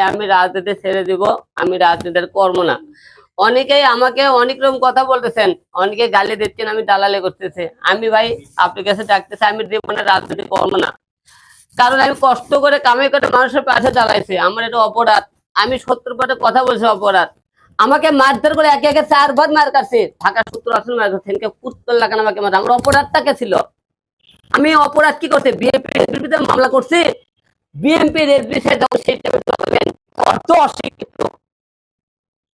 আমি রাজনীতি ছেড়ে দিব, আমি রাজনীতির করবো না। অনেকেই আমাকে অনেক রকম কথা বলতেছেন, অনেকে গালি দিচ্ছেন, আমি দালালি করতেছে। আমি ভাই আপনার কাছে ডাকতেছি, আমি জীবনে রাজনীতি করবো না। কারণ আমি কষ্ট করে কামাই করে মানুষের পাশে দাঁড়াইছি, আমার এটা অপরাধ। আমি 70 কথা বলছি অপরাধ। আমাকে মারধর করে একে একে 4 বার মার কাটছে, ঢাকা 70 আসন মার কাটছে, কুত্তর লাগান আমাকে মার। আমার অপরাধটা কে ছিল? আমি অপরাধ কি করছে? বিএনপি মামলা করছি। বিএনপির অর্ধ অশিক্ষিত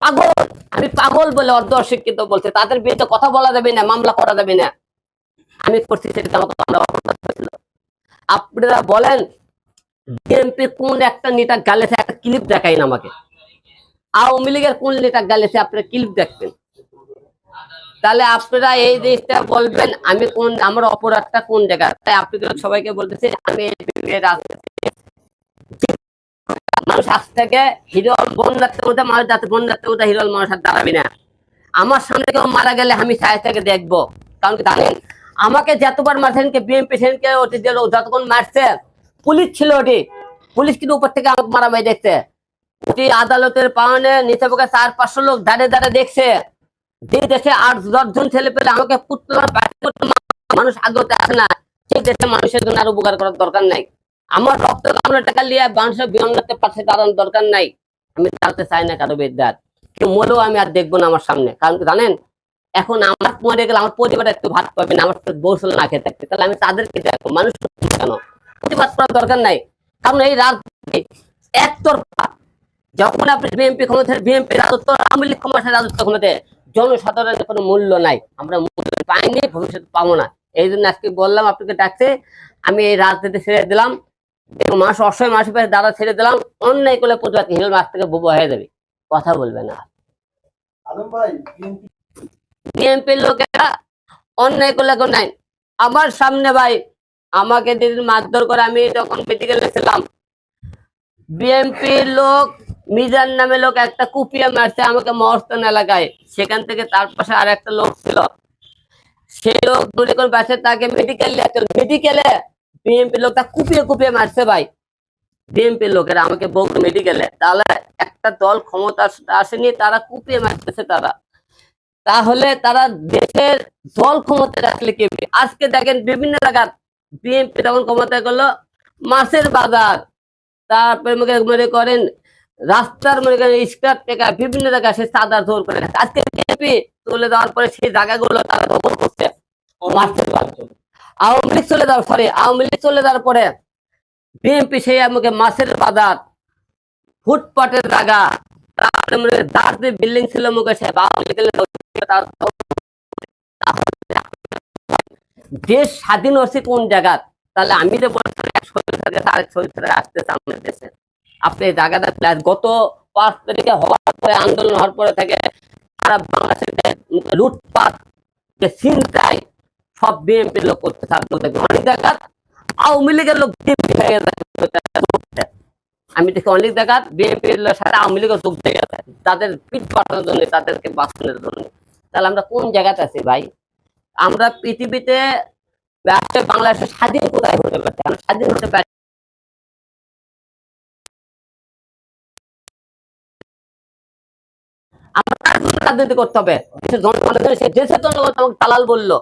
পাগল, আমি পাগল বলে অর্ধ অশিক্ষিত বলছে, তাদের বিরুদ্ধে কথা বলা যাবে না, মামলা করা যাবে না। আমি করছি সেটা আমাকে অপরাধ হয়েছিল। আপনারা বলেন বিএনপি কোন একটা নেতা গালেছে? একটা ক্লিপ দেখাইন আমাকে। আওয়ামী লীগের কোন নেতা গালেছে? আপনারা ক্লিপ দেখবেন। তাহলে আপনারা এই জিনিসটা বলবেন আমি কোন, আমার অপরাধটা কোন জায়গা। তাই আপনাদের সবাইকে বলতেছি, আমি মানুষ আজ থেকে হিরো বন্যার মধ্যে মানুষ যাতে বন্যার মধ্যে হিরোল মানুষ আর দাঁড়াবি না। আমার সামনে কেউ মারা গেলে আমি সাইড থেকে দেখবো। কারণ কি জানেন, আমাকে যতবার মারছেন বিএনপি সেনকে যতক্ষণ মারছে পুলিশ ছিল, ওটি পুলিশ কিন্তু উপর থেকে আমাকে মারামারি দেখছে। ওটি আদালতের পাওনে নিচে পক্ষে 400-500 লোক দাঁড়িয়ে দাঁড়িয়ে দেখছে। যে দেশে 8-10 জন ছেলে পেলে আমাকে মানুষ আগ্রহতে আসে না, সেই দেশে মানুষের জন্য আর উপকার করার দরকার নাই। আমার রক্ত কামড়ের টাকা নিয়ে মানুষের বিমানের পাশে দাঁড়ানোর দরকার নাই। আমি দাঁড়াতে চাই না কারো বিদ্যার, কেউ মরেও আমি আর দেখবো না আমার সামনে। কারণ কি জানেন, এখন আমার মরে গেলে আমার পরিবার একটু ভাত পাবে না, আমার বৌসল না খেয়ে থাকবে। তাহলে আমি তাদেরকে দেখবো, মানুষ কেন প্রতিবাদ করার দরকার নাই। কারণ এই রাজনীতি একতরফা। যখন আপনি বিএনপি ক্ষমতায়, বিএনপি রাজত্ব, আওয়ামী লীগ ক্ষমতায়, রাজত্ব ক্ষমতায় জনসাধারণের কোনো মূল্য নাই, আমরা মূল্য পাইনি, ভবিষ্যতে পাবো না। এই জন্য আজকে বললাম আপনাকে ডাকছে, আমি এই রাজনীতি ছেড়ে দিলাম। মানুষ অসহায় মানুষের পাশে দাঁড়া ছেড়ে দিলাম। অন্যায় করলে প্রতিবাদ হিরোল মাছ থেকে বুবু হয়ে যাবে, কথা বলবে না। বিএনপির লোকেরা অন্যায় করলে কেউ নাই। আমার সামনে ভাই আমাকে যেদিন মারধর করে, আমি যখন মেডিকেলে ছিলাম, বিএনপির লোক মিজান নামে লোক একটা কুপিয়ে মারছে আমাকে মহস্থান এলাকায়। সেখান থেকে তার পাশে আর একটা লোক ছিল, সেই লোক দূরে কোন পাশে তাকে মেডিকেলে বিএনপির লোকটা কুপিয়ে কুপিয়ে মারছে ভাই। বিএনপির লোকেরা আমাকে বগুড়া মেডিকেলে। তাহলে একটা দল ক্ষমতা আসেনি, তারা কুপিয়ে মারতেছে তারা। তাহলে তারা দেশের দল ক্ষমতায় রাখলে কি? আজকে দেখেন বিভিন্ন জায়গায় বিএনপি তখন ক্ষমতায় করলো মাছের বাজার, তারপরে মনে করেন রাস্তার মনে করেন স্ক্র্যাপ টেকা, বিভিন্ন জায়গায় সে চাঁদা জোর করে। আজকে বিএনপি তুলে দেওয়ার পরে সেই জায়গাগুলো তারা দখল করছে মাছের বাজার। আওয়ামী লীগ চলে যাওয়ার পরে, আওয়ামী লীগ চলে যাওয়ার পরে বিএনপি সেই আমাকে মাছের বাজার, ফুটপাতের জায়গা, তার যে বিল্ডিং ছিল মুখে সে দেশ স্বাধীন হচ্ছে কোন জায়গা? তাহলে আমি যে আসতেছে আমাদের দেশে, আপনি এই জায়গাটা গত 5 তারিখে হওয়ার পরে, আন্দোলন হওয়ার পরে থেকে সারা বাংলাদেশে লুটপাট চিন্তায় সব বিএনপি লোক করতে থাকতো। অনেক জায়গা আওয়ামী লীগের লোক আমি দেখি, অনেক জায়গা বিএনপির সাথে আওয়ামী লীগের যোগ দিয়ে গেছে তাদের পিঠ পাঠানোর জন্য, তাদেরকে বাঁচানোর জন্য। তাহলে আমরা কোন জায়গাতে আছি ভাই? আমরা পৃথিবীতে বাংলাদেশের স্বাধীন কোথায় হতে পারছে? আমরা স্বাধীন হতে পারি। আমরা রাজনীতি করতে হবে, দেশের জনগণের, দেশের জনগণ আমাকে দালাল বললো।